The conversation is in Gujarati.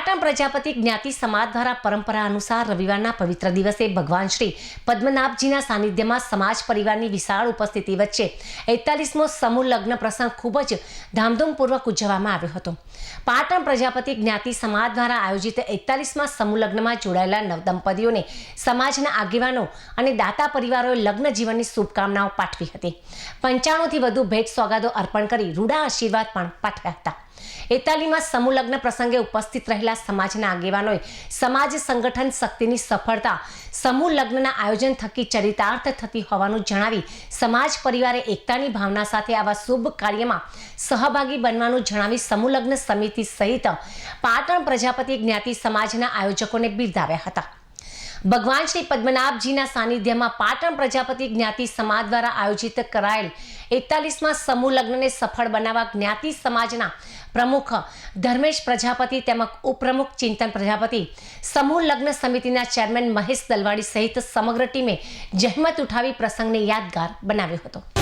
પાટણ પ્રજાપતિ જ્ઞાતિ સમાજ દ્વારા પરંપરા અનુસાર રવિવારના પવિત્ર દિવસે ભગવાન શ્રી પદ્મનાભજીના સાનિધ્યમાં સમાજ પરિવારની વિશાળ ઉપસ્થિતિ વચ્ચે 41મો સમૂહ લગ્ન પ્રસંગ ખૂબ જ ધામધૂમપૂર્વક ઉજવવામાં આવ્યો હતો। પાટણ પ્રજાપતિ જ્ઞાતિ સમાજ દ્વારા આયોજિત 41મા સમૂહ લગ્નમાં જોડાયેલા નવદંપતીઓને સમાજના આગેવાનો અને દાતા પરિવારોએ લગ્ન જીવનની શુભકામનાઓ પાઠવી હતી। 95થી વધુ ભેટ સોગાદો અર્પણ કરી રૂડા આશીર્વાદ પણ પાઠવ્યા હતા। 41મા સમૂહ લગ્ન પ્રસંગે ઉપસ્થિત રહેલા સમાજના આગેવાનોએ સમાજ સંગઠન શક્તિની સફળતા સમૂહ લગ્નના આયોજન થકી ચરિતાર્થ થતી હોવાનું જણાવી સમાજ પરિવારે એકતાની ભાવના સાથે આવા શુભ કાર્યમાં સહભાગી બનવાનું જણાવી સમૂહ લગ્ન સમિતિ સહિત પાટણ પ્રજાપતિ જ્ઞાતિ સમાજના આયોજકોને બિરદાવ્યા હતા। ભગવાન શ્રી પદ્મનાભજીના સાનિધ્યમાં પાટણ પ્રજાપતિ જ્ઞાતિ સમાજ દ્વારા આયોજિત કરાયેલ 41મા સમૂહ લગ્નને સફળ બનાવવા જ્ઞાતિ સમાજના પ્રમુખ ધર્મેશ પ્રજાપતિ તેમજ ઉપપ્રમુખ ચિંતન પ્રજાપતિ, સમૂહ લગ્ન સમિતિના ચેરમેન મહેશ દલવાડી સહિત સમગ્ર ટીમે જહેમત ઉઠાવી પ્રસંગને યાદગાર બનાવ્યો હતો।